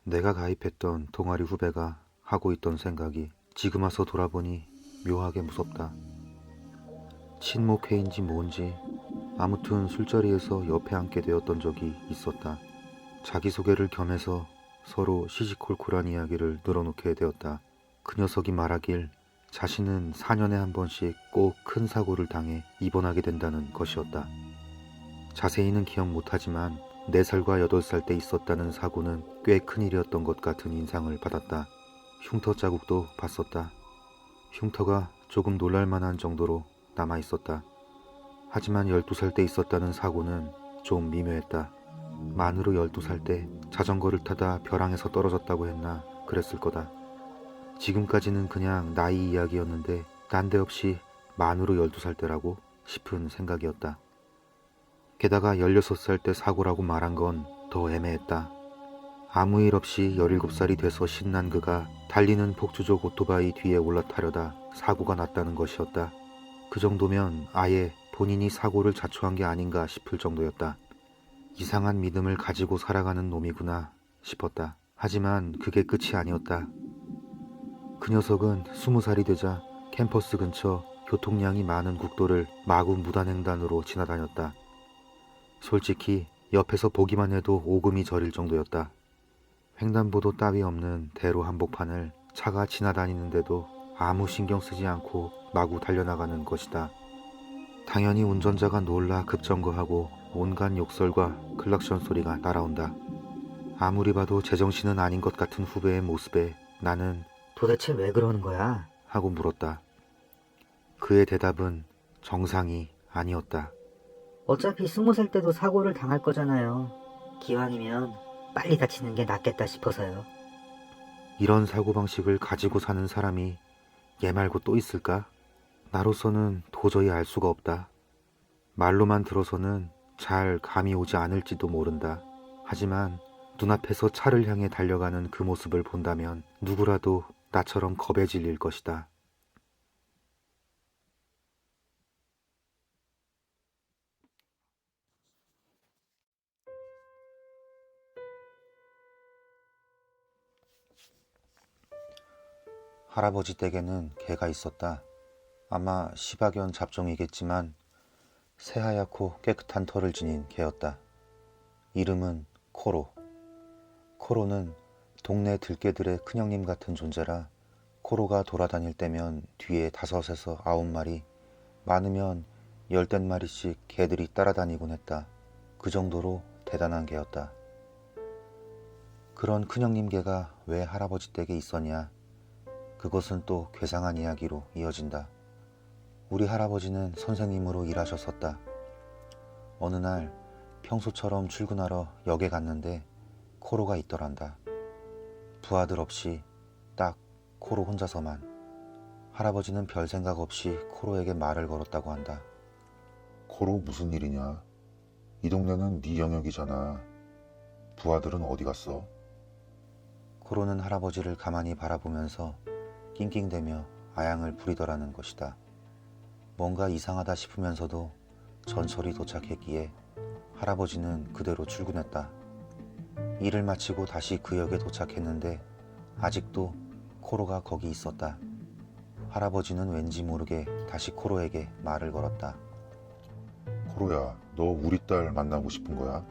내가 가입했던 동아리 후배가 하고 있던 생각이 지금 와서 돌아보니 묘하게 무섭다. 친목회인지 뭔지 아무튼 술자리에서 옆에 앉게 되었던 적이 있었다. 자기소개를 겸해서 서로 시시콜콜한 이야기를 늘어놓게 되었다. 그 녀석이 말하길 자신은 4년에 한 번씩 꼭 큰 사고를 당해 입원하게 된다는 것이었다. 자세히는 기억 못하지만 4살과 8살 때 있었다는 사고는 꽤 큰일이었던 것 같은 인상을 받았다. 흉터 자국도 봤었다. 흉터가 조금 놀랄만한 정도로 남아있었다. 하지만 12살 때 있었다는 사고는 좀 미묘했다. 만으로 12살 때 자전거를 타다 벼랑에서 떨어졌다고 했나 그랬을 거다. 지금까지는 그냥 나이 이야기였는데 난데없이 만으로 12살 때라고 싶은 생각이었다. 게다가 16살 때 사고라고 말한 건 더 애매했다. 아무 일 없이 17살이 돼서 신난 그가 달리는 폭주족 오토바이 뒤에 올라타려다 사고가 났다는 것이었다. 그 정도면 아예 본인이 사고를 자초한 게 아닌가 싶을 정도였다. 이상한 믿음을 가지고 살아가는 놈이구나 싶었다. 하지만 그게 끝이 아니었다. 그 녀석은 20살이 되자 캠퍼스 근처 교통량이 많은 국도를 마구 무단횡단으로 지나다녔다. 솔직히 옆에서 보기만 해도 오금이 저릴 정도였다. 횡단보도 따위 없는 대로 한복판을 차가 지나다니는데도 아무 신경 쓰지 않고 마구 달려나가는 것이다. 당연히 운전자가 놀라 급정거하고 온갖 욕설과 클락션 소리가 날아온다. 아무리 봐도 제정신은 아닌 것 같은 후배의 모습에 나는 도대체 왜 그러는 거야? 하고 물었다. 그의 대답은 정상이 아니었다. 어차피 20살 때도 사고를 당할 거잖아요. 기왕이면 빨리 다치는 게 낫겠다 싶어서요. 이런 사고방식을 가지고 사는 사람이 얘 말고 또 있을까? 나로서는 도저히 알 수가 없다. 말로만 들어서는 잘 감이 오지 않을지도 모른다. 하지만 눈앞에서 차를 향해 달려가는 그 모습을 본다면 누구라도 나처럼 겁에 질릴 것이다. 할아버지 댁에는 개가 있었다. 아마 시바견 잡종이겠지만 새하얗고 깨끗한 털을 지닌 개였다. 이름은 코로. 코로는 동네 들개들의 큰형님 같은 존재라 코로가 돌아다닐 때면 뒤에 5에서 9마리, 많으면 10댓마리씩 개들이 따라다니곤 했다. 그 정도로 대단한 개였다. 그런 큰형님 개가 왜 할아버지 댁에 있었냐? 그것은 또 괴상한 이야기로 이어진다. 우리 할아버지는 선생님으로 일하셨었다. 어느 날 평소처럼 출근하러 역에 갔는데 코로가 있더란다. 부하들 없이 딱 코로 혼자서만. 할아버지는 별 생각 없이 코로에게 말을 걸었다고 한다. 코로 무슨 일이냐? 이 동네는 네 영역이잖아. 부하들은 어디 갔어? 코로는 할아버지를 가만히 바라보면서 낑낑대며 아양을 부리더라는 것이다. 뭔가 이상하다 싶으면서도 전철이 도착했기에 할아버지는 그대로 출근했다. 일을 마치고 다시 그 역에 도착했는데 아직도 코로가 거기 있었다. 할아버지는 왠지 모르게 다시 코로에게 말을 걸었다. 코로야, 너 우리 딸 만나고 싶은 거야?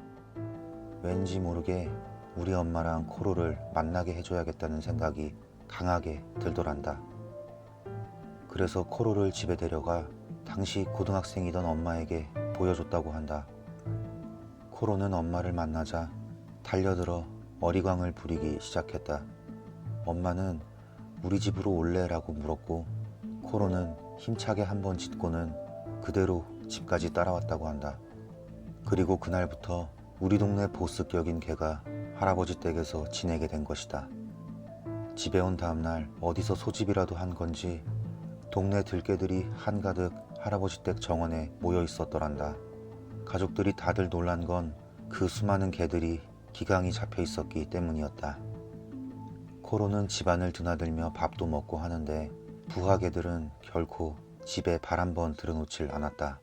왠지 모르게 우리 엄마랑 코로를 만나게 해줘야겠다는 생각이 강하게 들더란다. 그래서 코로를 집에 데려가 당시 고등학생이던 엄마에게 보여줬다고 한다. 코로는 엄마를 만나자 달려들어 어리광을 부리기 시작했다. 엄마는 우리 집으로 올래라고 물었고 코로는 힘차게 한번 짖고는 그대로 집까지 따라왔다고 한다. 그리고 그날부터 우리 동네 보스격인 개가 할아버지 댁에서 지내게 된 것이다. 집에 온 다음날 어디서 소집이라도 한 건지 동네 들개들이 한가득 할아버지 댁 정원에 모여 있었더란다. 가족들이 다들 놀란 건 그 수많은 개들이 기강이 잡혀 있었기 때문이었다. 코로는 집안을 드나들며 밥도 먹고 하는데 부하 개들은 결코 집에 발 한 번 들여놓질 않았다.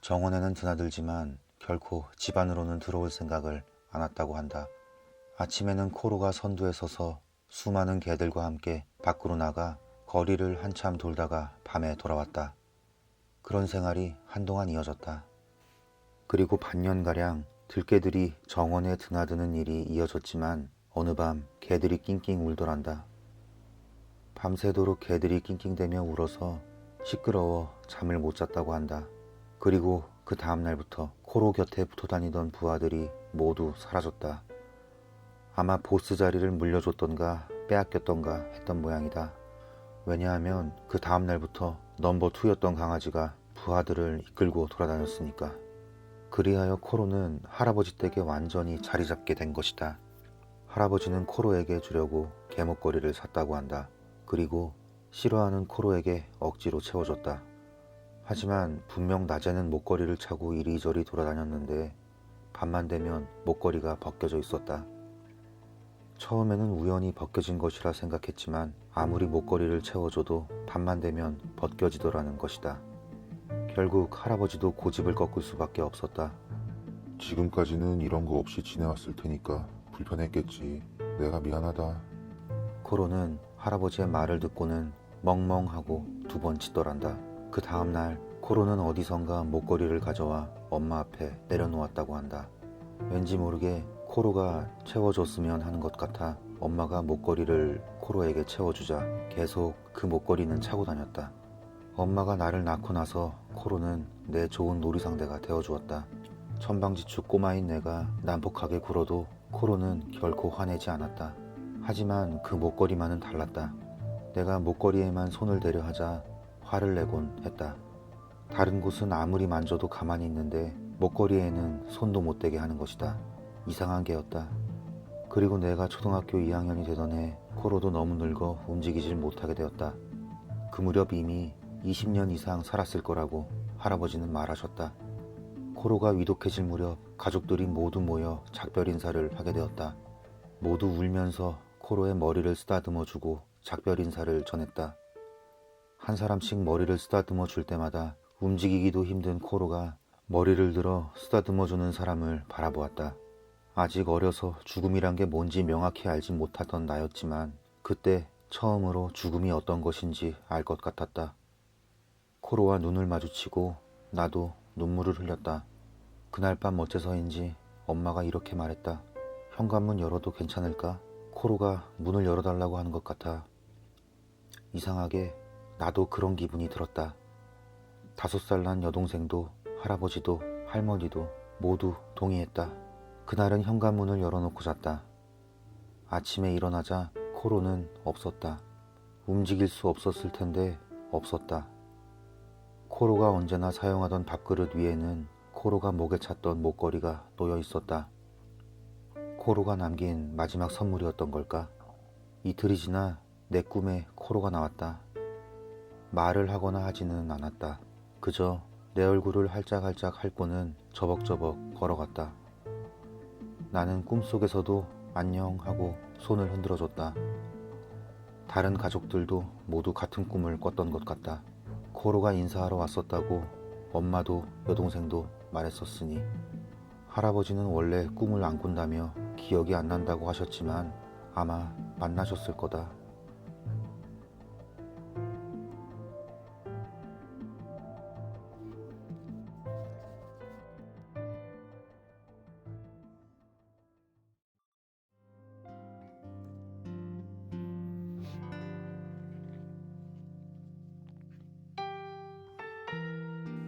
정원에는 드나들지만 결코 집 안으로는 들어올 생각을 안 했다고 한다. 아침에는 코로가 선두에 서서 수많은 개들과 함께 밖으로 나가 거리를 한참 돌다가 밤에 돌아왔다. 그런 생활이 한동안 이어졌다. 그리고 반년가량 들개들이 정원에 드나드는 일이 이어졌지만 어느 밤 개들이 낑낑 울더란다. 밤새도록 개들이 낑낑대며 울어서 시끄러워 잠을 못 잤다고 한다. 그리고 그 다음날부터 코로 곁에 붙어 다니던 부하들이 모두 사라졌다. 아마 보스 자리를 물려줬던가 빼앗겼던가 했던 모양이다. 왜냐하면 그 다음날부터 넘버 2였던 강아지가 부하들을 이끌고 돌아다녔으니까. 그리하여 코로는 할아버지 댁에 완전히 자리 잡게 된 것이다. 할아버지는 코로에게 주려고 개목걸이를 샀다고 한다. 그리고 싫어하는 코로에게 억지로 채워줬다. 하지만 분명 낮에는 목걸이를 차고 이리저리 돌아다녔는데 밤만 되면 목걸이가 벗겨져 있었다. 처음에는 우연히 벗겨진 것이라 생각했지만 아무리 목걸이를 채워줘도 밤만 되면 벗겨지더라는 것이다. 결국 할아버지도 고집을 꺾을 수밖에 없었다. 지금까지는 이런 거 없이 지내왔을 테니까 불편했겠지. 내가 미안하다. 코로는 할아버지의 말을 듣고는 멍멍하고 두 번 짖더란다. 그 다음날 코로는 어디선가 목걸이를 가져와 엄마 앞에 내려놓았다고 한다. 왠지 모르게 코로가 채워줬으면 하는 것 같아 엄마가 목걸이를 코로에게 채워주자 계속 그 목걸이는 차고 다녔다. 엄마가 나를 낳고 나서 코로는 내 좋은 놀이상대가 되어주었다. 천방지축 꼬마인 내가 난폭하게 굴어도 코로는 결코 화내지 않았다. 하지만 그 목걸이만은 달랐다. 내가 목걸이에만 손을 대려 하자 화를 내곤 했다. 다른 곳은 아무리 만져도 가만히 있는데 목걸이에는 손도 못 대게 하는 것이다. 이상한 개였다. 그리고 내가 초등학교 2학년이 되던 해 코로도 너무 늙어 움직이질 못하게 되었다. 그 무렵 이미 20년 이상 살았을 거라고 할아버지는 말하셨다. 코로가 위독해질 무렵 가족들이 모두 모여 작별 인사를 하게 되었다. 모두 울면서 코로의 머리를 쓰다듬어 주고 작별 인사를 전했다. 한 사람씩 머리를 쓰다듬어 줄 때마다 움직이기도 힘든 코로가 머리를 들어 쓰다듬어 주는 사람을 바라보았다. 아직 어려서 죽음이란 게 뭔지 명확히 알지 못하던 나였지만 그때 처음으로 죽음이 어떤 것인지 알 것 같았다. 코로와 눈을 마주치고 나도 눈물을 흘렸다. 그날 밤 어째서인지 엄마가 이렇게 말했다. 현관문 열어도 괜찮을까? 코로가 문을 열어달라고 하는 것 같아. 이상하게 나도 그런 기분이 들었다. 5살 난 여동생도 할아버지도 할머니도 모두 동의했다. 그날은 현관문을 열어놓고 잤다. 아침에 일어나자 코로는 없었다. 움직일 수 없었을 텐데 없었다. 코로가 언제나 사용하던 밥그릇 위에는 코로가 목에 찼던 목걸이가 놓여 있었다. 코로가 남긴 마지막 선물이었던 걸까? 이틀이 지나 내 꿈에 코로가 나왔다. 말을 하거나 하지는 않았다. 그저 내 얼굴을 할짝할짝 핥고는 저벅저벅 걸어갔다. 나는 꿈속에서도 안녕 하고 손을 흔들어줬다. 다른 가족들도 모두 같은 꿈을 꿨던 것 같다. 코로가 인사하러 왔었다고 엄마도 여동생도 말했었으니 할아버지는 원래 꿈을 안 꾼다며 기억이 안 난다고 하셨지만 아마 만나셨을 거다.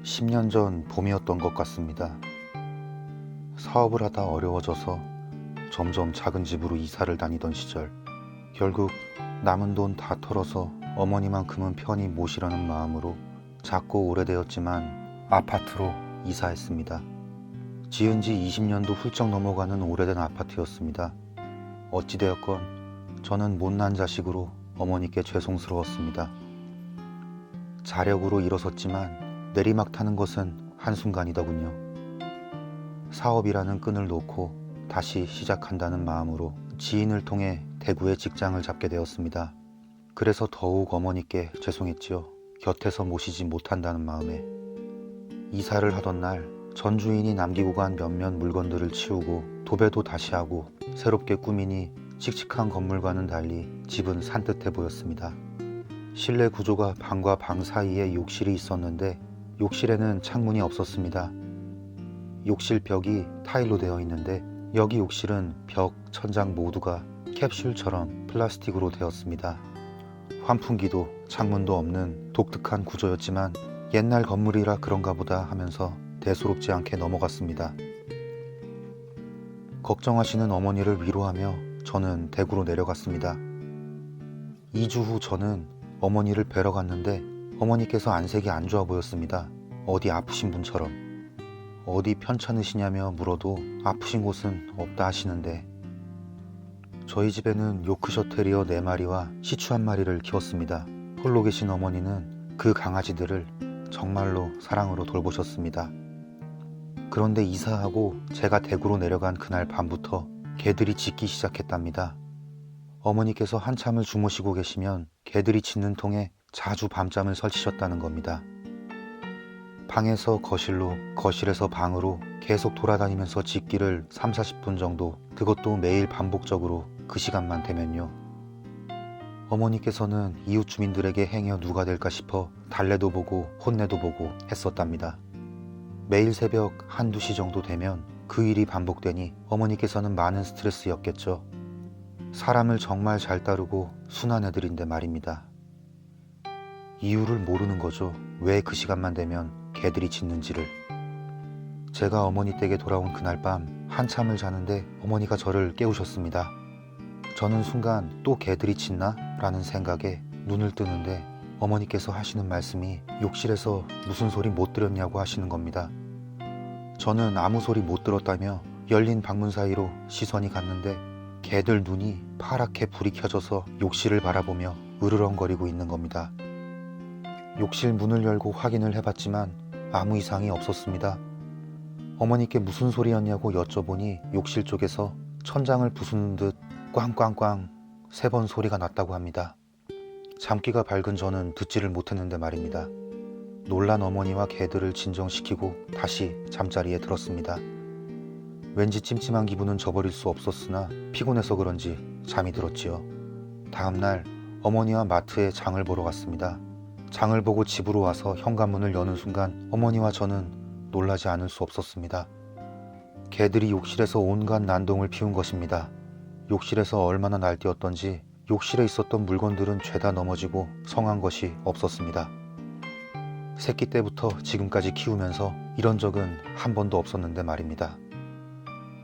(10년) 전 봄이었던 것 같습니다. 사업을 하다 어려워져서 점점 작은 집으로 이사를 다니던 시절 결국 남은 돈 다 털어서 어머니만큼은 편히 모시라는 마음으로 작고 오래되었지만 아파트로 이사했습니다. 지은 지 20년도 훌쩍 넘어가는 오래된 아파트였습니다. 어찌되었건 저는 못난 자식으로 어머니께 죄송스러웠습니다. 자력으로 일어섰지만 내리막 타는 것은 한순간이더군요. 사업이라는 끈을 놓고 다시 시작한다는 마음으로 지인을 통해 대구에 직장을 잡게 되었습니다. 그래서 더욱 어머니께 죄송했지요. 곁에서 모시지 못한다는 마음에. 이사를 하던 날 전 주인이 남기고 간 몇몇 물건들을 치우고 도배도 다시 하고 새롭게 꾸미니 칙칙한 건물과는 달리 집은 산뜻해 보였습니다. 실내 구조가 방과 방 사이에 욕실이 있었는데 욕실에는 창문이 없었습니다. 욕실 벽이 타일로 되어 있는데 여기 욕실은 벽, 천장 모두가 캡슐처럼 플라스틱으로 되었습니다. 환풍기도 창문도 없는 독특한 구조였지만 옛날 건물이라 그런가 보다 하면서 대수롭지 않게 넘어갔습니다. 걱정하시는 어머니를 위로하며 저는 대구로 내려갔습니다. 2주 후 저는 어머니를 뵈러 갔는데 어머니께서 안색이 안 좋아 보였습니다. 어디 아프신 분처럼. 어디 편찮으시냐며 물어도 아프신 곳은 없다 하시는데 저희 집에는 요크셔 테리어 4마리와 시추 1마리를 키웠습니다. 홀로 계신 어머니는 그 강아지들을 정말로 사랑으로 돌보셨습니다. 그런데 이사하고 제가 대구로 내려간 그날 밤부터 개들이 짖기 시작했답니다. 어머니께서 한참을 주무시고 계시면 개들이 짖는 통에 자주 밤잠을 설치셨다는 겁니다. 방에서 거실로, 거실에서 방으로 계속 돌아다니면서 짖기를 30-40분 정도, 그것도 매일 반복적으로 그 시간만 되면요. 어머니께서는 이웃 주민들에게 행여 누가 될까 싶어 달래도 보고 혼내도 보고 했었답니다. 매일 새벽 1-2시 정도 되면 그 일이 반복되니 어머니께서는 많은 스트레스였겠죠. 사람을 정말 잘 따르고 순한 애들인데 말입니다. 이유를 모르는 거죠. 왜 그 시간만 되면 개들이 짖는지를. 제가 어머니 댁에 돌아온 그날 밤 한참을 자는데 어머니가 저를 깨우셨습니다. 저는 순간 또 개들이 짖나? 라는 생각에 눈을 뜨는데 어머니께서 하시는 말씀이 욕실에서 무슨 소리 못 들었냐고 하시는 겁니다. 저는 아무 소리 못 들었다며 열린 방문 사이로 시선이 갔는데 개들 눈이 파랗게 불이 켜져서 욕실을 바라보며 으르렁거리고 있는 겁니다. 욕실 문을 열고 확인을 해봤지만 아무 이상이 없었습니다. 어머니께 무슨 소리였냐고 여쭤보니 욕실 쪽에서 천장을 부수는 듯 꽝꽝꽝 3번 소리가 났다고 합니다. 잠기가 밝은 저는 듣지를 못했는데 말입니다. 놀란 어머니와 개들을 진정시키고 다시 잠자리에 들었습니다. 왠지 찜찜한 기분은 저버릴 수 없었으나 피곤해서 그런지 잠이 들었지요. 다음날 어머니와 마트에 장을 보러 갔습니다. 장을 보고 집으로 와서 현관문을 여는 순간 어머니와 저는 놀라지 않을 수 없었습니다. 개들이 욕실에서 온갖 난동을 피운 것입니다. 욕실에서 얼마나 날뛰었던지 욕실에 있었던 물건들은 죄다 넘어지고 성한 것이 없었습니다. 새끼 때부터 지금까지 키우면서 이런 적은 한 번도 없었는데 말입니다.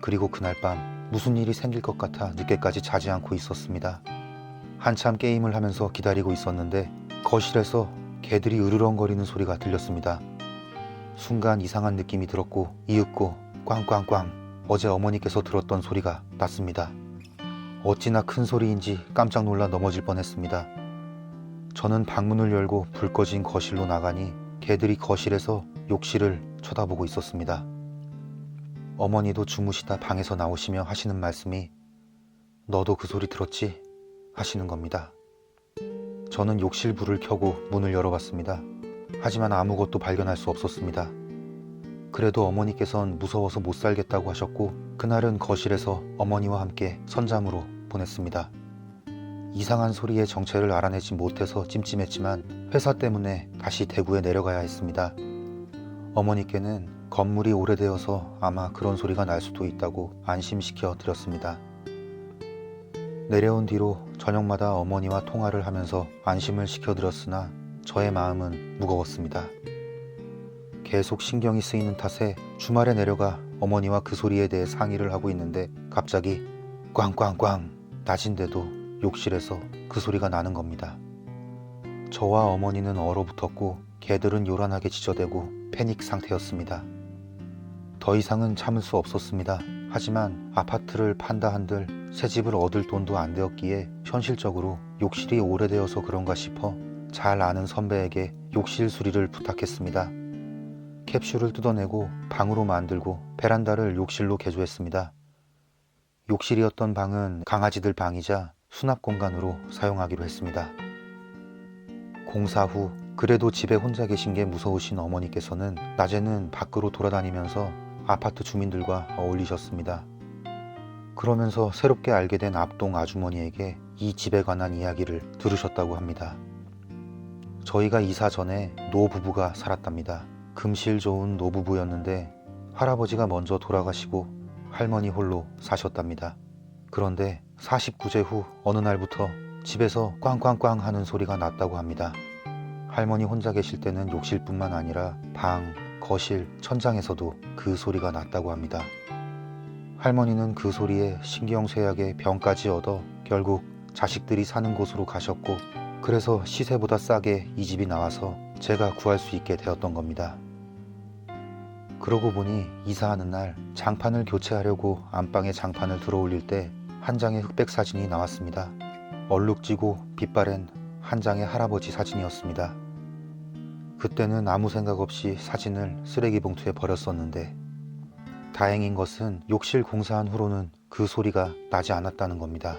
그리고 그날 밤 무슨 일이 생길 것 같아 늦게까지 자지 않고 있었습니다. 한참 게임을 하면서 기다리고 있었는데 거실에서 개들이 으르렁거리는 소리가 들렸습니다. 순간 이상한 느낌이 들었고 이윽고 꽝꽝꽝 어제 어머니께서 들었던 소리가 났습니다. 어찌나 큰 소리인지 깜짝 놀라 넘어질 뻔했습니다. 저는 방문을 열고 불 꺼진 거실로 나가니 개들이 거실에서 욕실을 쳐다보고 있었습니다. 어머니도 주무시다 방에서 나오시며 하시는 말씀이 "너도 그 소리 들었지?" 하시는 겁니다. 저는 욕실 불을 켜고 문을 열어봤습니다. 하지만 아무것도 발견할 수 없었습니다. 그래도 어머니께선 무서워서 못 살겠다고 하셨고 그날은 거실에서 어머니와 함께 선잠으로 보냈습니다. 이상한 소리의 정체를 알아내지 못해서 찜찜했지만 회사 때문에 다시 대구에 내려가야 했습니다. 어머니께는 건물이 오래되어서 아마 그런 소리가 날 수도 있다고 안심시켜 드렸습니다. 내려온 뒤로 저녁마다 어머니와 통화를 하면서 안심을 시켜드렸으나 저의 마음은 무거웠습니다. 계속 신경이 쓰이는 탓에 주말에 내려가 어머니와 그 소리에 대해 상의를 하고 있는데 갑자기 꽝꽝꽝 낮인데도 욕실에서 그 소리가 나는 겁니다. 저와 어머니는 얼어붙었고 개들은 요란하게 짖어대고 패닉 상태였습니다. 더 이상은 참을 수 없었습니다. 하지만 아파트를 판다 한들 새 집을 얻을 돈도 안 되었기에 현실적으로 욕실이 오래되어서 그런가 싶어 잘 아는 선배에게 욕실 수리를 부탁했습니다. 캡슐을 뜯어내고 방으로 만들고 베란다를 욕실로 개조했습니다. 욕실이었던 방은 강아지들 방이자 수납 공간으로 사용하기로 했습니다. 공사 후 그래도 집에 혼자 계신 게 무서우신 어머니께서는 낮에는 밖으로 돌아다니면서 아파트 주민들과 어울리셨습니다. 그러면서 새롭게 알게 된 앞동 아주머니에게 이 집에 관한 이야기를 들으셨다고 합니다. 저희가 이사 전에 노부부가 살았답니다. 금실 좋은 노부부였는데 할아버지가 먼저 돌아가시고 할머니 홀로 사셨답니다. 그런데 49제 후 어느 날부터 집에서 꽝꽝꽝 하는 소리가 났다고 합니다. 할머니 혼자 계실 때는 욕실뿐만 아니라 방, 거실, 천장에서도 그 소리가 났다고 합니다. 할머니는 그 소리에 신경쇠약에 병까지 얻어 결국 자식들이 사는 곳으로 가셨고, 그래서 시세보다 싸게 이 집이 나와서 제가 구할 수 있게 되었던 겁니다. 그러고 보니 이사하는 날 장판을 교체하려고 안방에 장판을 들어올릴 때 한 장의 흑백 사진이 나왔습니다. 얼룩지고 빛바랜 한 장의 할아버지 사진이었습니다. 그때는 아무 생각 없이 사진을 쓰레기 봉투에 버렸었는데, 다행인 것은 욕실 공사한 후로는 그 소리가 나지 않았다는 겁니다.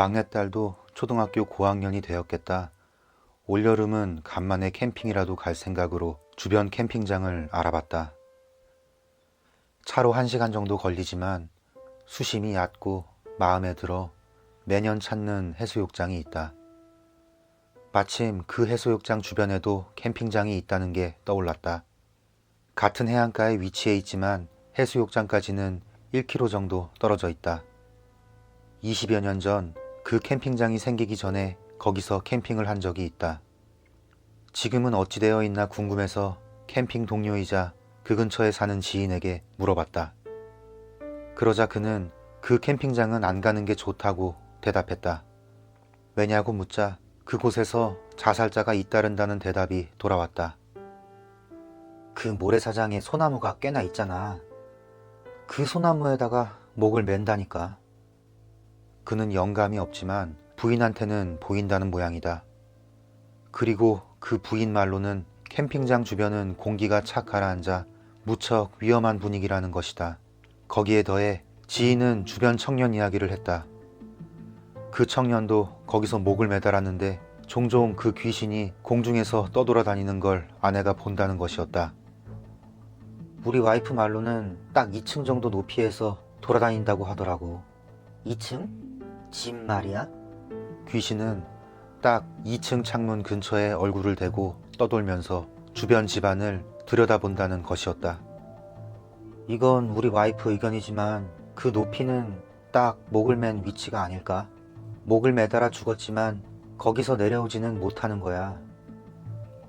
막내딸도 초등학교 고학년이 되었겠다. 올여름은 간만에 캠핑이라도 갈 생각으로 주변 캠핑장을 알아봤다. 차로 1시간 정도 걸리지만 수심이 얕고 마음에 들어 매년 찾는 해수욕장이 있다. 마침 그 해수욕장 주변에도 캠핑장이 있다는 게 떠올랐다. 같은 해안가에 위치해 있지만 해수욕장까지는 1km 정도 떨어져 있다. 20여 년 전 그 캠핑장이 생기기 전에 거기서 캠핑을 한 적이 있다. 지금은 어찌 되어 있나 궁금해서 캠핑 동료이자 그 근처에 사는 지인에게 물어봤다. 그러자 그는 그 캠핑장은 안 가는 게 좋다고 대답했다. 왜냐고 묻자 그곳에서 자살자가 잇따른다는 대답이 돌아왔다. 그 모래사장에 소나무가 꽤나 있잖아. 그 소나무에다가 목을 맨다니까. 그는 영감이 없지만 부인한테는 보인다는 모양이다. 그리고 그 부인 말로는 캠핑장 주변은 공기가 착 가라앉아 무척 위험한 분위기라는 것이다. 거기에 더해 지인은 주변 청년 이야기를 했다. 그 청년도 거기서 목을 매달았는데 종종 그 귀신이 공중에서 떠돌아다니는 걸 아내가 본다는 것이었다. 우리 와이프 말로는 딱 2층 정도 높이에서 돌아다닌다고 하더라고. 2층? 집 말이야? 귀신은 딱 2층 창문 근처에 얼굴을 대고 떠돌면서 주변 집안을 들여다본다는 것이었다. 이건 우리 와이프 의견이지만 그 높이는 딱 목을 맨 위치가 아닐까? 목을 매달아 죽었지만 거기서 내려오지는 못하는 거야.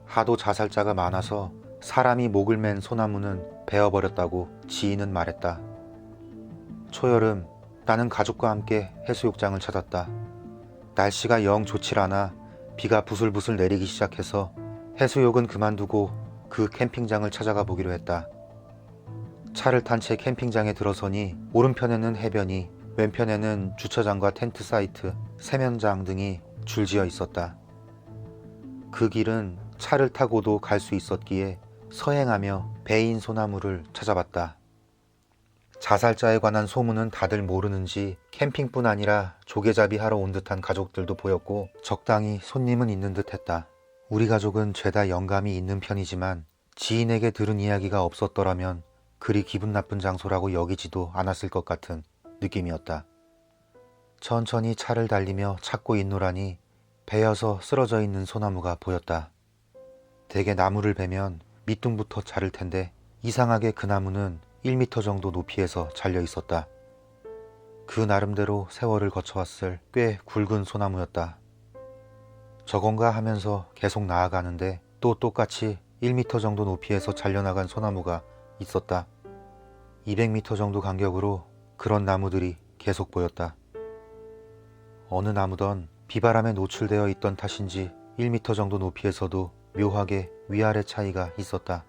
하도 자살자가 많아서 사람이 목을 맨 소나무는 베어버렸다고 지인은 말했다. 초여름 나는 가족과 함께 해수욕장을 찾았다. 날씨가 영 좋질 않아 비가 부슬부슬 내리기 시작해서 해수욕은 그만두고 그 캠핑장을 찾아가 보기로 했다. 차를 탄 채 캠핑장에 들어서니 오른편에는 해변이, 왼편에는 주차장과 텐트 사이트, 세면장 등이 줄지어 있었다. 그 길은 차를 타고도 갈 수 있었기에 서행하며 배인 소나무를 찾아봤다. 자살자에 관한 소문은 다들 모르는지 캠핑뿐 아니라 조개잡이 하러 온 듯한 가족들도 보였고 적당히 손님은 있는 듯 했다. 우리 가족은 죄다 영감이 있는 편이지만 지인에게 들은 이야기가 없었더라면 그리 기분 나쁜 장소라고 여기지도 않았을 것 같은 느낌이었다. 천천히 차를 달리며 찾고 있노라니 베어서 쓰러져 있는 소나무가 보였다. 대개 나무를 베면 밑둥부터 자를 텐데 이상하게 그 나무는 1m 정도 높이에서 잘려 있었다. 그 나름대로 세월을 거쳐왔을 꽤 굵은 소나무였다. 저건가 하면서 계속 나아가는데 또 똑같이 1m 정도 높이에서 잘려나간 소나무가 있었다. 200m 정도 간격으로 그런 나무들이 계속 보였다. 어느 나무던 비바람에 노출되어 있던 탓인지 1m 정도 높이에서도 묘하게 위아래 차이가 있었다.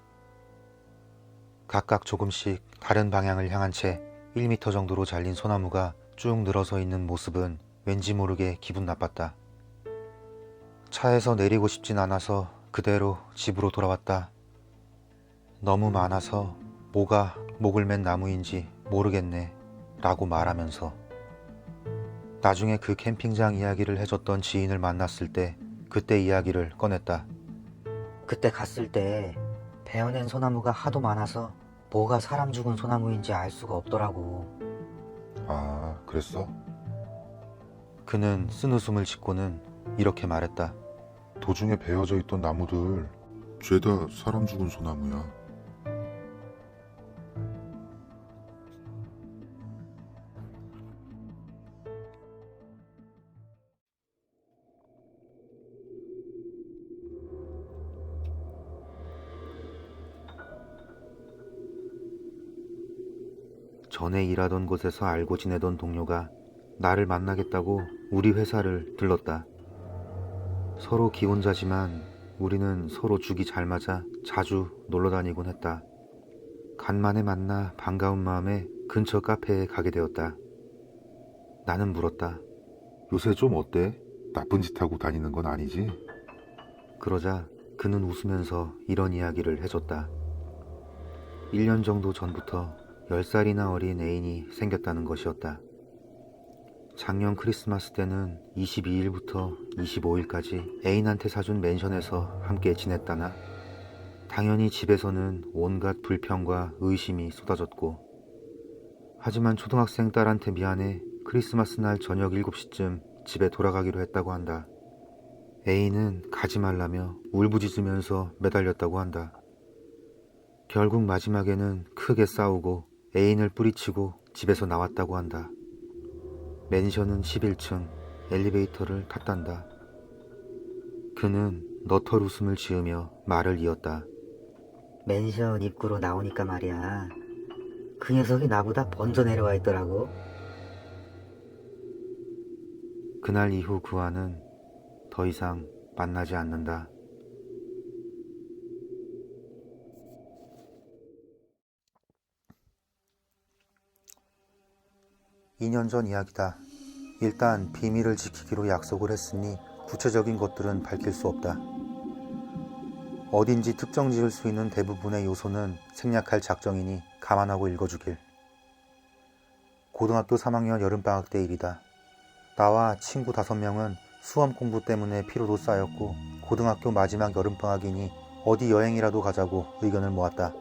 각각 조금씩 다른 방향을 향한 채 1m 정도로 잘린 소나무가 쭉 늘어서 있는 모습은 왠지 모르게 기분 나빴다. 차에서 내리고 싶진 않아서 그대로 집으로 돌아왔다. 너무 많아서 뭐가 목을 맨 나무인지 모르겠네 라고 말하면서 나중에 그 캠핑장 이야기를 해줬던 지인을 만났을 때 그때 이야기를 꺼냈다. 그때 갔을 때 베어낸 소나무가 하도 많아서 뭐가 사람 죽은 소나무인지 알 수가 없더라고. 아, 그랬어? 그는 쓴웃음을 짓고는 이렇게 말했다. 도중에 베어져 있던 나무들 죄다 사람 죽은 소나무야. 전에 일하던 곳에서 알고 지내던 동료가 나를 만나겠다고 우리 회사를 들렀다. 서로 기혼자지만 우리는 서로 죽이 잘 맞아 자주 놀러 다니곤 했다. 간만에 만나 반가운 마음에 근처 카페에 가게 되었다. 나는 물었다. 요새 좀 어때? 나쁜 짓 하고 다니는 건 아니지? 그러자 그는 웃으면서 이런 이야기를 해줬다. 1년 정도 전부터 10살이나 어린 애인이 생겼다는 것이었다. 작년 크리스마스 때는 22일부터 25일까지 애인한테 사준 맨션에서 함께 지냈다나 당연히 집에서는 온갖 불평과 의심이 쏟아졌고 하지만 초등학생 딸한테 미안해 크리스마스 날 저녁 7시쯤 집에 돌아가기로 했다고 한다. 애인은 가지 말라며 울부짖으면서 매달렸다고 한다. 결국 마지막에는 크게 싸우고 애인을 뿌리치고 집에서 나왔다고 한다. 맨션은 11층, 엘리베이터를 탔단다. 그는 너털 웃음을 지으며 말을 이었다. 맨션 입구로 나오니까 말이야. 그 녀석이 나보다 먼저 내려와 있더라고. 그날 이후 그와는 더 이상 만나지 않는다. (2년) 전 이야기다. 일단 비밀을 지키기로 약속을 했으니 구체적인 것들은 밝힐 수 없다. 어딘지 특정 지을 수 있는 대부분의 요소는 생략할 작정이니 감안하고 읽어주길. 고등학교 3학년 여름방학 때 일이다. 나와 친구 5명은 수험 공부 때문에 피로도 쌓였고 고등학교 마지막 여름방학이니 어디 여행이라도 가자고 의견을 모았다.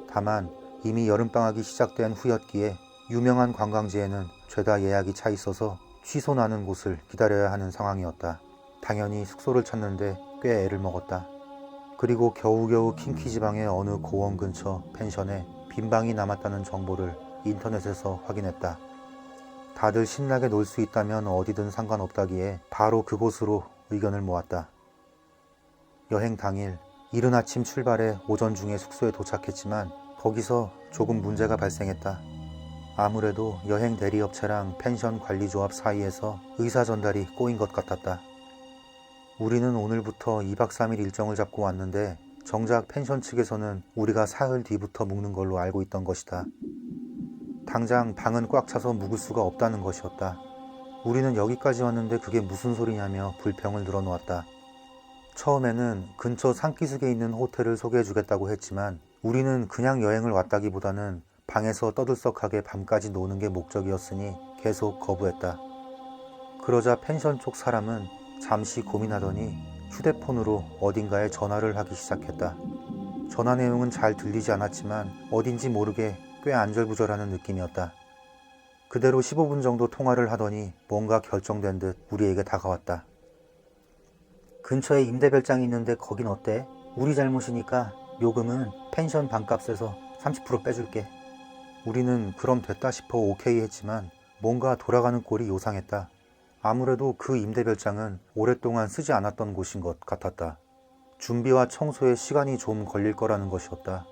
다만 이미 여름방학이 시작된 후였기에 유명한 관광지에는 죄다 예약이 차 있어서 취소나는 곳을 기다려야 하는 상황이었다. 당연히 숙소를 찾는데 꽤 애를 먹었다. 그리고 겨우겨우 킹키지방의 어느 고원 근처 펜션에 빈 방이 남았다는 정보를 인터넷에서 확인했다. 다들 신나게 놀 수 있다면 어디든 상관없다기에 바로 그곳으로 의견을 모았다. 여행 당일 이른 아침 출발해 오전 중에 숙소에 도착했지만 거기서 조금 문제가 발생했다. 아무래도 여행 대리업체랑 펜션 관리조합 사이에서 의사 전달이 꼬인 것 같았다. 우리는 오늘부터 2박 3일 일정을 잡고 왔는데 정작 펜션 측에서는 우리가 사흘 뒤부터 묵는 걸로 알고 있던 것이다. 당장 방은 꽉 차서 묵을 수가 없다는 것이었다. 우리는 여기까지 왔는데 그게 무슨 소리냐며 불평을 늘어놓았다. 처음에는 근처 산기슭에 있는 호텔을 소개해주겠다고 했지만 우리는 그냥 여행을 왔다기보다는 방에서 떠들썩하게 밤까지 노는 게 목적이었으니 계속 거부했다. 그러자 펜션 쪽 사람은 잠시 고민하더니 휴대폰으로 어딘가에 전화를 하기 시작했다. 전화 내용은 잘 들리지 않았지만 어딘지 모르게 꽤 안절부절하는 느낌이었다. 그대로 15분 정도 통화를 하더니 뭔가 결정된 듯 우리에게 다가왔다. 근처에 임대별장이 있는데 거긴 어때? 우리 잘못이니까 요금은 펜션 방값에서 30% 빼줄게. 우리는 그럼 됐다 싶어 오케이 했지만 뭔가 돌아가는 꼴이 요상했다. 아무래도 그 임대별장은 오랫동안 쓰지 않았던 곳인 것 같았다. 준비와 청소에 시간이 좀 걸릴 거라는 것이었다.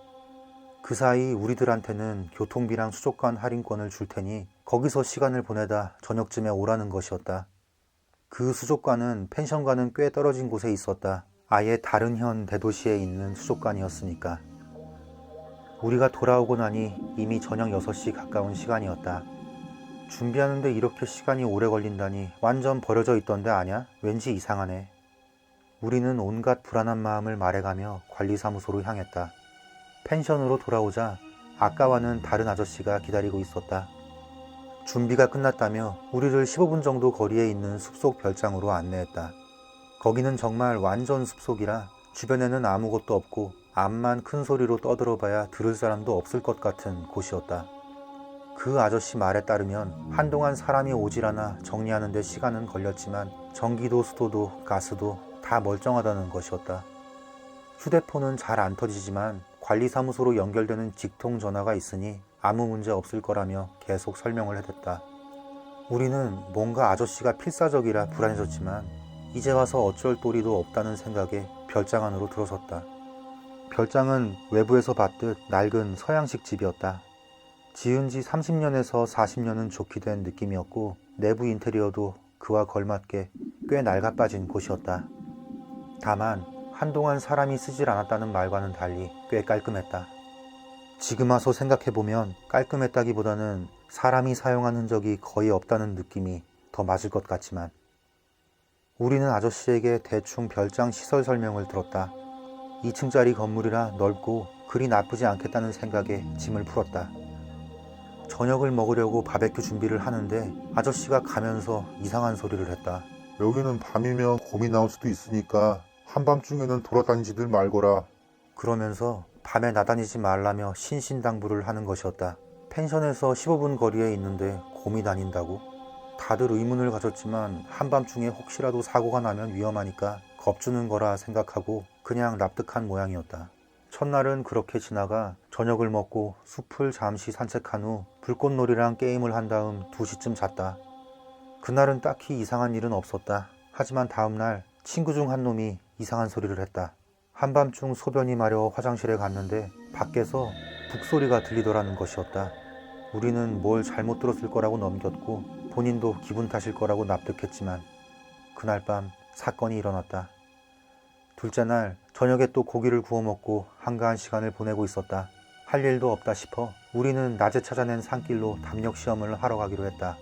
그 사이 우리들한테는 교통비랑 수족관 할인권을 줄 테니 거기서 시간을 보내다 저녁쯤에 오라는 것이었다. 그 수족관은 펜션과는 꽤 떨어진 곳에 있었다. 아예 다른 현 대도시에 있는 수족관이었으니까. 우리가 돌아오고 나니 이미 저녁 6시 가까운 시간이었다. 준비하는데 이렇게 시간이 오래 걸린다니 완전 버려져 있던데 아냐? 왠지 이상하네. 우리는 온갖 불안한 마음을 말해가며 관리사무소로 향했다. 펜션으로 돌아오자 아까와는 다른 아저씨가 기다리고 있었다. 준비가 끝났다며 우리를 15분 정도 거리에 있는 숲속 별장으로 안내했다. 거기는 정말 완전 숲속이라 주변에는 아무것도 없고 암만 큰 소리로 떠들어봐야 들을 사람도 없을 것 같은 곳이었다. 그 아저씨 말에 따르면 한동안 사람이 오질 않아 정리하는 데 시간은 걸렸지만 전기도 수도도 가스도 다 멀쩡하다는 것이었다. 휴대폰은 잘 안 터지지만 관리사무소로 연결되는 직통 전화가 있으니 아무 문제 없을 거라며 계속 설명을 해댔다. 우리는 뭔가 아저씨가 필사적이라 불안해졌지만 이제 와서 어쩔 도리도 없다는 생각에 별장 안으로 들어섰다. 별장은 외부에서 봤듯 낡은 서양식 집이었다. 지은 지 30년에서 40년은 좋게 된 느낌이었고 내부 인테리어도 그와 걸맞게 꽤 낡아빠진 곳이었다. 다만 한동안 사람이 쓰질 않았다는 말과는 달리 꽤 깔끔했다. 지금 와서 생각해보면 깔끔했다기보다는 사람이 사용한 흔적이 거의 없다는 느낌이 더 맞을 것 같지만 우리는 아저씨에게 대충 별장 시설 설명을 들었다. 2층짜리 건물이라 넓고 그리 나쁘지 않겠다는 생각에 짐을 풀었다. 저녁을 먹으려고 바베큐 준비를 하는데 아저씨가 가면서 이상한 소리를 했다. 여기는 밤이면 곰이 나올 수도 있으니까 한밤중에는 돌아다니지들 말거라. 그러면서 밤에 나다니지 말라며 신신당부를 하는 것이었다. 펜션에서 15분 거리에 있는데 곰이 다닌다고? 다들 의문을 가졌지만 한밤중에 혹시라도 사고가 나면 위험하니까 겁주는 거라 생각하고 그냥 납득한 모양이었다. 첫날은 그렇게 지나가 저녁을 먹고 숲을 잠시 산책한 후 불꽃놀이랑 게임을 한 다음 2시쯤 잤다. 그날은 딱히 이상한 일은 없었다. 하지만 다음날 친구 중 한 놈이 이상한 소리를 했다. 한밤중 소변이 마려 화장실에 갔는데 밖에서 북소리가 들리더라는 것이었다. 우리는 뭘 잘못 들었을 거라고 넘겼고 본인도 기분 탓일 거라고 납득했지만 그날 밤 사건이 일어났다. 둘째 날 저녁에 또 고기를 구워 먹고 한가한 시간을 보내고 있었다. 할 일도 없다 싶어 우리는 낮에 찾아낸 산길로 담력 시험을 하러 가기로 했다.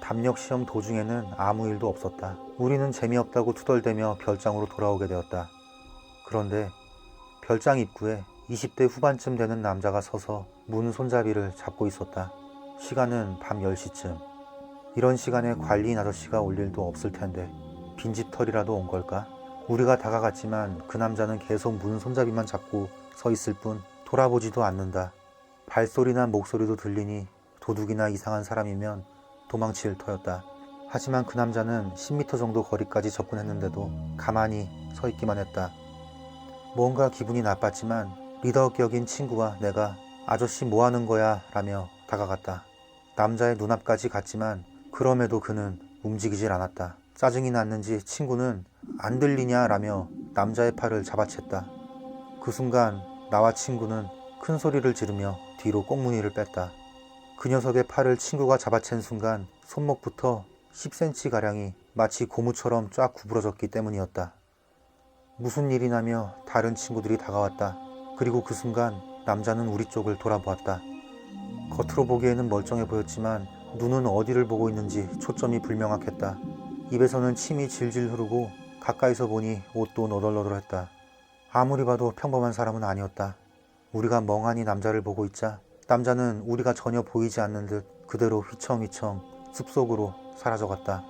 담력 시험 도중에는 아무 일도 없었다. 우리는 재미없다고 투덜대며 별장으로 돌아오게 되었다. 그런데 별장 입구에 20대 후반쯤 되는 남자가 서서 문 손잡이를 잡고 있었다. 시간은 밤 10시쯤. 이런 시간에 관리인 아저씨가 올 일도 없을 텐데 빈집털이라도 온 걸까? 우리가 다가갔지만 그 남자는 계속 문 손잡이만 잡고 서 있을 뿐 돌아보지도 않는다. 발소리나 목소리도 들리니 도둑이나 이상한 사람이면 도망칠 터였다. 하지만 그 남자는 10m 정도 거리까지 접근했는데도 가만히 서 있기만 했다. 뭔가 기분이 나빴지만 리더 격인 친구와 내가 아저씨 뭐 하는 거야 라며 다가갔다. 남자의 눈앞까지 갔지만 그럼에도 그는 움직이질 않았다. 짜증이 났는지 친구는 안 들리냐 라며 남자의 팔을 잡아챘다. 그 순간 나와 친구는 큰 소리를 지르며 뒤로 꽁무니를 뺐다. 그 녀석의 팔을 친구가 잡아챈 순간 손목부터 10cm가량이 마치 고무처럼 쫙 구부러졌기 때문이었다. 무슨 일이 나며 다른 친구들이 다가왔다. 그리고 그 순간 남자는 우리 쪽을 돌아보았다. 겉으로 보기에는 멀쩡해 보였지만 눈은 어디를 보고 있는지 초점이 불명확했다. 입에서는 침이 질질 흐르고 가까이서 보니 옷도 너덜너덜했다. 아무리 봐도 평범한 사람은 아니었다. 우리가 멍하니 남자를 보고 있자 남자는 우리가 전혀 보이지 않는 듯 그대로 휘청휘청 숲속으로 사라져갔다.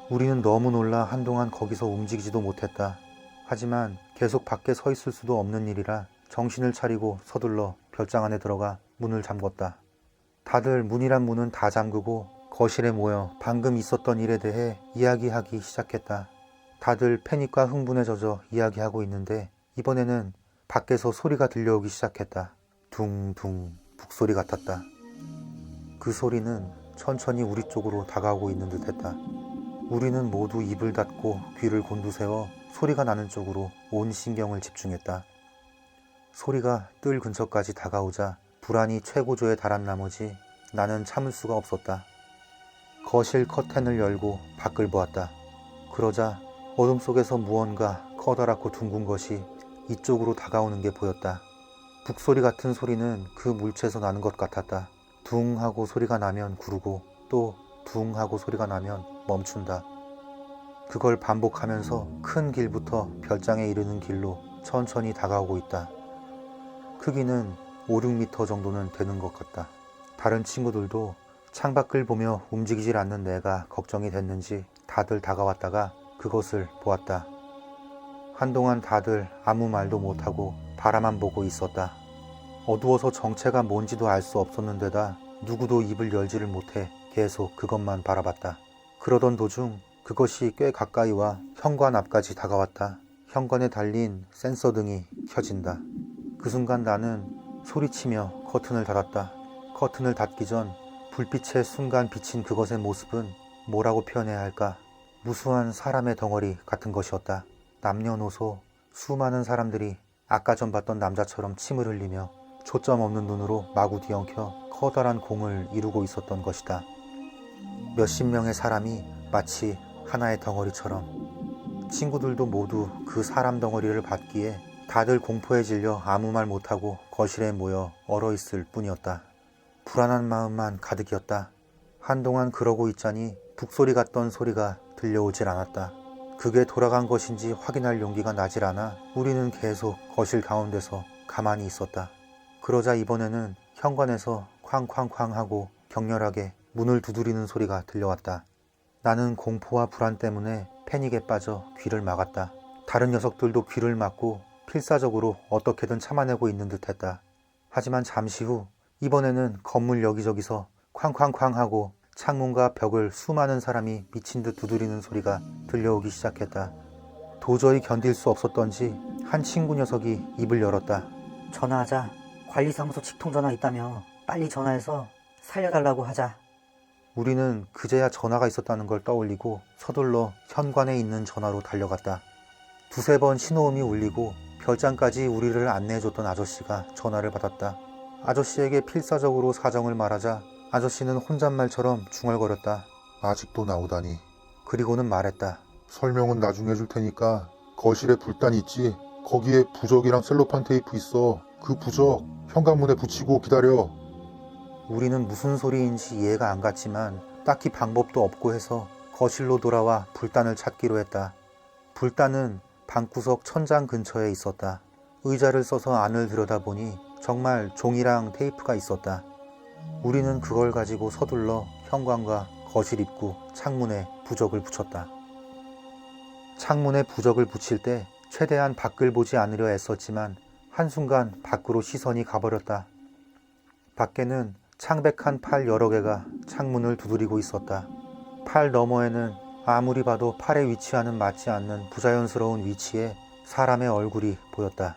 우리는 너무 놀라 한동안 거기서 움직이지도 못했다. 하지만 계속 밖에 서 있을 수도 없는 일이라 정신을 차리고 서둘러 별장 안에 들어가 문을 잠궜다. 다들 문이란 문은 다 잠그고 거실에 모여 방금 있었던 일에 대해 이야기하기 시작했다. 다들 패닉과 흥분에 젖어 이야기하고 있는데 이번에는 밖에서 소리가 들려오기 시작했다. 둥둥 북소리 같았다. 그 소리는 천천히 우리 쪽으로 다가오고 있는 듯 했다. 우리는 모두 입을 닫고 귀를 곤두세워 소리가 나는 쪽으로 온 신경을 집중했다. 소리가 뜰 근처까지 다가오자 불안이 최고조에 달한 나머지 나는 참을 수가 없었다. 거실 커튼을 열고 밖을 보았다. 그러자 어둠 속에서 무언가 커다랗고 둥근 것이 이쪽으로 다가오는 게 보였다. 북소리 같은 소리는 그 물체에서 나는 것 같았다. 둥 하고 소리가 나면 구르고 또 둥 하고 소리가 나면 멈춘다. 그걸 반복하면서 큰 길부터 별장에 이르는 길로 천천히 다가오고 있다. 크기는 5, 6m 정도는 되는 것 같다. 다른 친구들도 창밖을 보며 움직이질 않는 내가 걱정이 됐는지 다들 다가왔다가 그것을 보았다. 한동안 다들 아무 말도 못하고 바라만 보고 있었다. 어두워서 정체가 뭔지도 알 수 없었는데다 누구도 입을 열지를 못해 계속 그것만 바라봤다. 그러던 도중 그것이 꽤 가까이 와 현관 앞까지 다가왔다. 현관에 달린 센서 등이 켜진다. 그 순간 나는 소리치며 커튼을 닫았다. 커튼을 닫기 전 불빛에 순간 비친 그것의 모습은 뭐라고 표현해야 할까? 무수한 사람의 덩어리 같은 것이었다. 남녀노소 수많은 사람들이 아까 전 봤던 남자처럼 침을 흘리며 초점 없는 눈으로 마구 뒤엉켜 커다란 공을 이루고 있었던 것이다. 몇십 명의 사람이 마치 하나의 덩어리처럼. 친구들도 모두 그 사람 덩어리를 봤기에 다들 공포에 질려 아무 말 못하고 거실에 모여 얼어있을 뿐이었다. 불안한 마음만 가득이었다. 한동안 그러고 있자니 북소리 같던 소리가 들려오질 않았다. 그게 돌아간 것인지 확인할 용기가 나질 않아 우리는 계속 거실 가운데서 가만히 있었다. 그러자 이번에는 현관에서 쾅쾅쾅 하고 격렬하게 문을 두드리는 소리가 들려왔다. 나는 공포와 불안 때문에 패닉에 빠져 귀를 막았다. 다른 녀석들도 귀를 막고 필사적으로 어떻게든 참아내고 있는 듯했다. 하지만 잠시 후 이번에는 건물 여기저기서 쾅쾅쾅 하고 창문과 벽을 수많은 사람이 미친 듯 두드리는 소리가 들려오기 시작했다. 도저히 견딜 수 없었던지 한 친구 녀석이 입을 열었다. 전화하자. 관리사무소 직통전화 있다며. 빨리 전화해서 살려달라고 하자. 우리는 그제야 전화가 있었다는 걸 떠올리고 서둘러 현관에 있는 전화로 달려갔다. 두세 번 신호음이 울리고 별장까지 우리를 안내해줬던 아저씨가 전화를 받았다. 아저씨에게 필사적으로 사정을 말하자 아저씨는 혼잣말처럼 중얼거렸다. 아직도 나오다니. 그리고는 말했다. 설명은 나중에 해줄 테니까 거실에 불단 있지? 거기에 부적이랑 셀로판 테이프 있어. 그 부적 현관문에 붙이고 기다려. 우리는 무슨 소리인지 이해가 안 갔지만 딱히 방법도 없고 해서 거실로 돌아와 불단을 찾기로 했다. 불단은 방구석 천장 근처에 있었다. 의자를 써서 안을 들여다보니 정말 종이랑 테이프가 있었다. 우리는 그걸 가지고 서둘러 현관과 거실 입구, 창문에 부적을 붙였다. 창문에 부적을 붙일 때 최대한 밖을 보지 않으려 애썼지만 한순간 밖으로 시선이 가버렸다. 밖에는 창백한 팔 여러 개가 창문을 두드리고 있었다. 팔 너머에는 아무리 봐도 팔에 위치하는 맞지 않는 부자연스러운 위치에 사람의 얼굴이 보였다.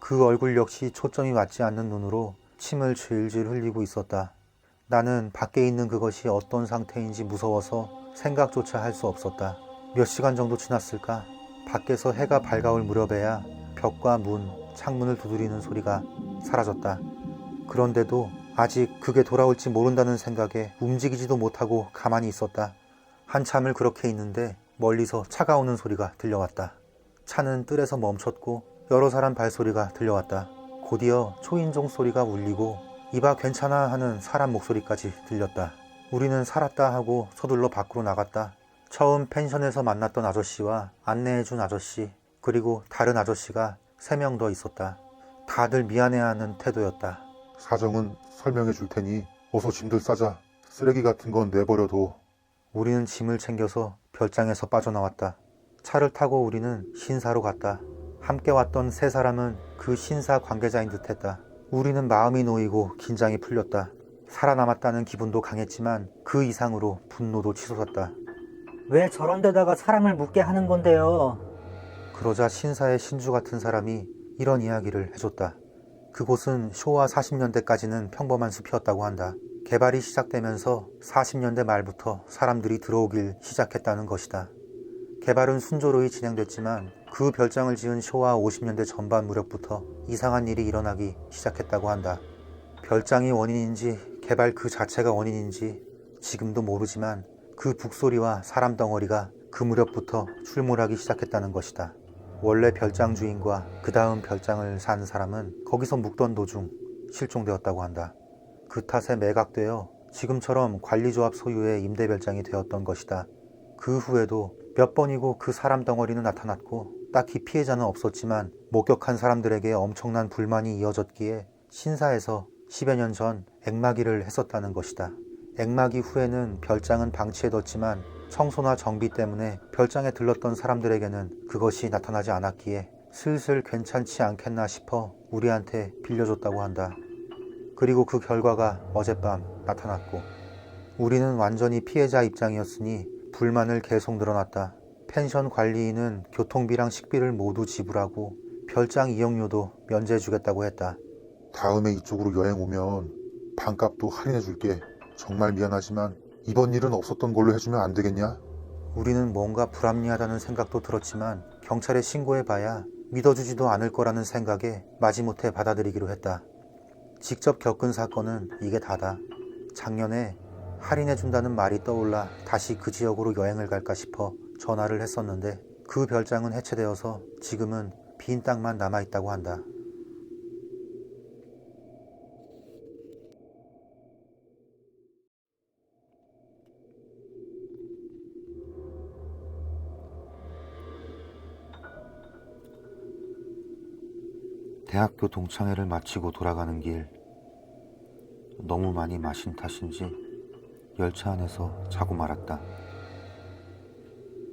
그 얼굴 역시 초점이 맞지 않는 눈으로 침을 질질 흘리고 있었다. 나는 밖에 있는 그것이 어떤 상태인지 무서워서 생각조차 할 수 없었다. 몇 시간 정도 지났을까? 밖에서 해가 밝아올 무렵에야 벽과 문, 창문을 두드리는 소리가 사라졌다. 그런데도 아직 그게 돌아올지 모른다는 생각에 움직이지도 못하고 가만히 있었다. 한참을 그렇게 있는데 멀리서 차가 오는 소리가 들려왔다. 차는 뜰에서 멈췄고 여러 사람 발소리가 들려왔다. 곧이어 초인종 소리가 울리고 이봐 괜찮아 하는 사람 목소리까지 들렸다. 우리는 살았다 하고 서둘러 밖으로 나갔다. 처음 펜션에서 만났던 아저씨와 안내해준 아저씨 그리고 다른 아저씨가 3명 더 있었다. 다들 미안해하는 태도였다. 사정은 설명해 줄 테니 어서 짐들 싸자. 쓰레기 같은 건 내버려둬. 우리는 짐을 챙겨서 별장에서 빠져나왔다. 차를 타고 우리는 신사로 갔다. 함께 왔던 3사람은 그 신사 관계자인 듯했다. 우리는 마음이 놓이고 긴장이 풀렸다. 살아남았다는 기분도 강했지만 그 이상으로 분노도 치솟았다. 왜 저런 데다가 사람을 묻게 하는 건데요? 그러자 신사의 신주 같은 사람이 이런 이야기를 해줬다. 그곳은 쇼와 40년대까지는 평범한 숲이었다고 한다. 개발이 시작되면서 40년대 말부터 사람들이 들어오길 시작했다는 것이다. 개발은 순조로이 진행됐지만 그 별장을 지은 쇼와 50년대 전반 무렵부터 이상한 일이 일어나기 시작했다고 한다. 별장이 원인인지 개발 그 자체가 원인인지 지금도 모르지만 그 북소리와 사람 덩어리가 그 무렵부터 출몰하기 시작했다는 것이다. 원래 별장 주인과 그 다음 별장을 산 사람은 거기서 묵던 도중 실종되었다고 한다. 그 탓에 매각되어 지금처럼 관리조합 소유의 임대별장이 되었던 것이다. 그 후에도 몇 번이고 그 사람 덩어리는 나타났고 딱히 피해자는 없었지만 목격한 사람들에게 엄청난 불만이 이어졌기에 신사에서 10여 년 전 액마기를 했었다는 것이다. 액마기 후에는 별장은 방치해뒀지만 청소나 정비 때문에 별장에 들렀던 사람들에게는 그것이 나타나지 않았기에 슬슬 괜찮지 않겠나 싶어 우리한테 빌려줬다고 한다. 그리고 그 결과가 어젯밤 나타났고 우리는 완전히 피해자 입장이었으니 불만을 계속 늘어놨다. 펜션 관리인은 교통비랑 식비를 모두 지불하고 별장 이용료도 면제해주겠다고 했다. 다음에 이쪽으로 여행 오면 반값도 할인해줄게. 정말 미안하지만 이번 일은 없었던 걸로 해주면 안 되겠냐? 우리는 뭔가 불합리하다는 생각도 들었지만 경찰에 신고해봐야 믿어주지도 않을 거라는 생각에 마지못해 받아들이기로 했다. 직접 겪은 사건은 이게 다다. 작년에 할인해준다는 말이 떠올라 다시 그 지역으로 여행을 갈까 싶어 전화를 했었는데 그 별장은 해체되어서 지금은 빈 땅만 남아있다고 한다. 대학교 동창회를 마치고 돌아가는 길, 너무 많이 마신 탓인지 열차 안에서 자고 말았다.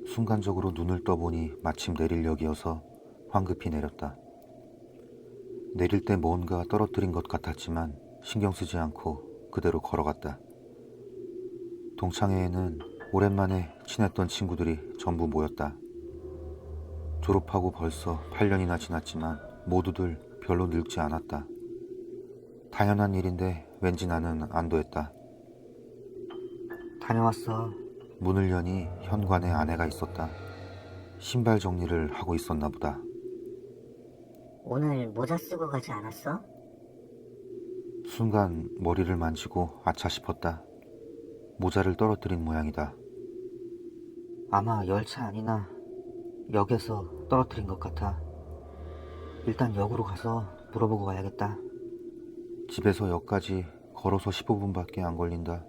순간적으로 눈을 떠보니 마침 내릴역이어서 황급히 내렸다. 내릴 때 뭔가 떨어뜨린 것 같았지만 신경 쓰지 않고 그대로 걸어갔다. 동창회에는 오랜만에 친했던 친구들이 전부 모였다. 졸업하고 벌써 8년이나 지났지만 모두들 별로 늙지 않았다. 당연한 일인데 왠지 나는 안도했다. 다녀왔어. 문을 여니 현관에 아내가 있었다. 신발 정리를 하고 있었나 보다. 오늘 모자 쓰고 가지 않았어? 순간 머리를 만지고 아차 싶었다. 모자를 떨어뜨린 모양이다. 아마 열차 안이나 역에서 떨어뜨린 것 같아. 일단 역으로 가서 물어보고 가야겠다. 집에서 역까지 걸어서 15분밖에 안 걸린다.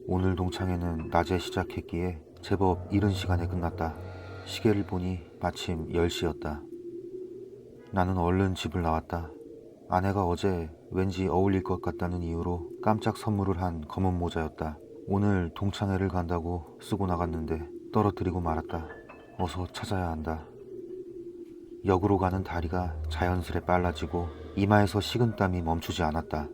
오늘 동창회는 낮에 시작했기에 제법 이른 시간에 끝났다. 시계를 보니 마침 10시였다. 나는 얼른 집을 나왔다. 아내가 어제 왠지 어울릴 것 같다는 이유로 깜짝 선물을 한 검은 모자였다. 오늘 동창회를 간다고 쓰고 나갔는데 떨어뜨리고 말았다. 어서 찾아야 한다. 역으로 가는 다리가 자연스레 빨라지고 이마에서 식은땀이 멈추지 않았다.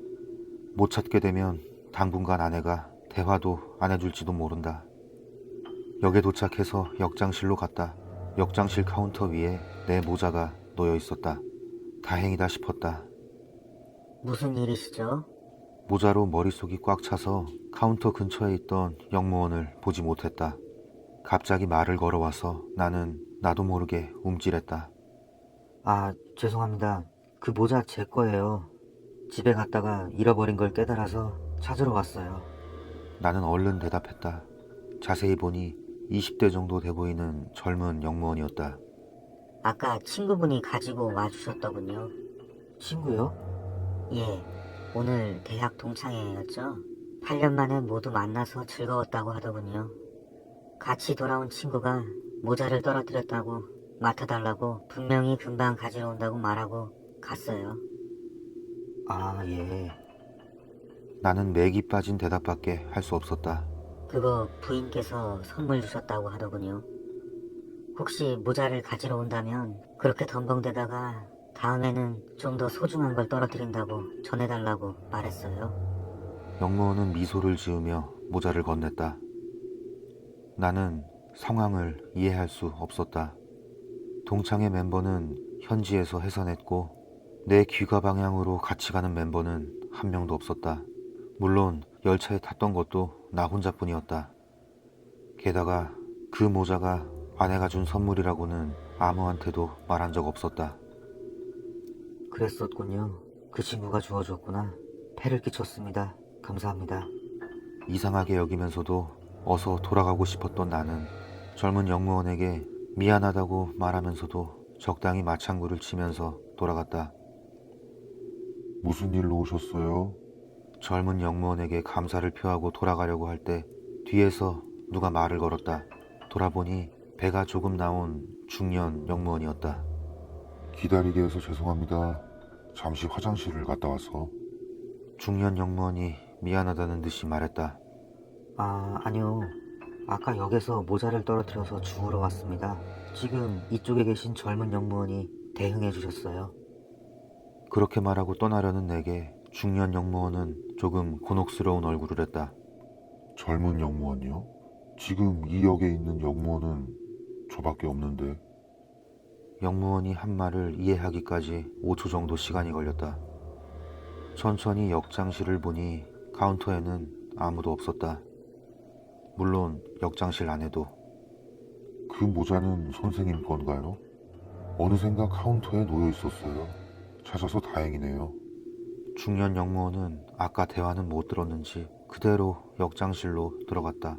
못 찾게 되면 당분간 아내가 대화도 안 해줄지도 모른다. 역에 도착해서 역장실로 갔다. 역장실 카운터 위에 내 모자가 놓여 있었다. 다행이다 싶었다. 무슨 일이시죠? 모자로 머릿속이 꽉 차서 카운터 근처에 있던 역무원을 보지 못했다. 갑자기 말을 걸어와서 나는 나도 모르게 움찔했다. 아, 죄송합니다. 그 모자 제 거예요. 집에 갔다가 잃어버린 걸 깨달아서 찾으러 왔어요. 나는 얼른 대답했다. 자세히 보니 20대 정도 돼 보이는 젊은 역무원이었다. 아까 친구분이 가지고 와주셨더군요. 친구요? 예, 오늘 대학 동창회였죠? 8년 만에 모두 만나서 즐거웠다고 하더군요. 같이 돌아온 친구가 모자를 떨어뜨렸다고 맡아달라고 분명히 금방 가지러 온다고 말하고 갔어요. 아, 예. 나는 맥이 빠진 대답밖에 할 수 없었다. 그거 부인께서 선물 주셨다고 하더군요. 혹시 모자를 가지러 온다면 그렇게 덤벙대다가 다음에는 좀 더 소중한 걸 떨어뜨린다고 전해달라고 말했어요. 역무원은 미소를 지으며 모자를 건넸다. 나는 상황을 이해할 수 없었다. 동창회 멤버는 현지에서 해산했고 내 귀가 방향으로 같이 가는 멤버는 한 명도 없었다. 물론 열차에 탔던 것도 나 혼자뿐이었다. 게다가 그 모자가 아내가 준 선물이라고는 아무한테도 말한 적 없었다. 그랬었군요. 그 친구가 주워줬구나. 패를 끼쳤습니다. 감사합니다. 이상하게 여기면서도 어서 돌아가고 싶었던 나는 젊은 역무원에게 미안하다고 말하면서도 적당히 맞장구를 치면서 돌아갔다. 무슨 일로 오셨어요? 젊은 역무원에게 감사를 표하고 돌아가려고 할 때 뒤에서 누가 말을 걸었다. 돌아보니 배가 조금 나온 중년 영무원이었다. 기다리게 해서 죄송합니다. 잠시 화장실을 갔다 와서. 중년 영무원이 미안하다는 듯이 말했다. 아니요. 아까 역에서 모자를 떨어뜨려서 주우러 왔습니다. 지금 이쪽에 계신 젊은 영무원이 대응해 주셨어요. 그렇게 말하고 떠나려는 내게 중년 영무원은 조금 곤혹스러운 얼굴을 했다. 젊은 영무원이요? 지금 이 역에 있는 영무원은 저밖에 없는데. 영무원이 한 말을 이해하기까지 5초 정도 시간이 걸렸다. 천천히 역장실을 보니 카운터에는 아무도 없었다. 물론 역장실 안에도. 그 모자는 선생님 건가요? 어느샌가 카운터에 놓여 있었어요. 찾아서 다행이네요. 중년 영무원은 아까 대화는 못 들었는지 그대로 역장실로 들어갔다.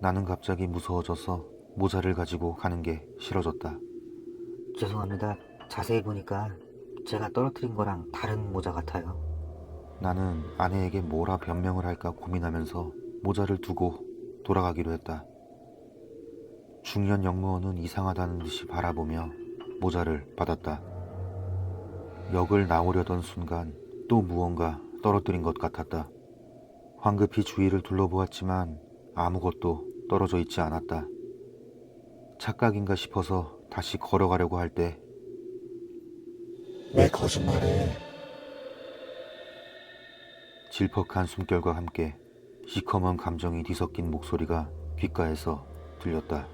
나는 갑자기 무서워져서 모자를 가지고 가는 게 싫어졌다. 죄송합니다. 자세히 보니까 제가 떨어뜨린 거랑 다른 모자 같아요. 나는 아내에게 뭐라 변명을 할까 고민하면서 모자를 두고 돌아가기로 했다. 중년 영무원은 이상하다는 듯이 바라보며 모자를 받았다. 역을 나오려던 순간 또 무언가 떨어뜨린 것 같았다. 황급히 주위를 둘러보았지만 아무것도 떨어져 있지 않았다. 착각인가 싶어서 다시 걸어가려고 할 때 왜 거짓말해? 질퍽한 숨결과 함께 시커먼 감정이 뒤섞인 목소리가 귓가에서 들렸다.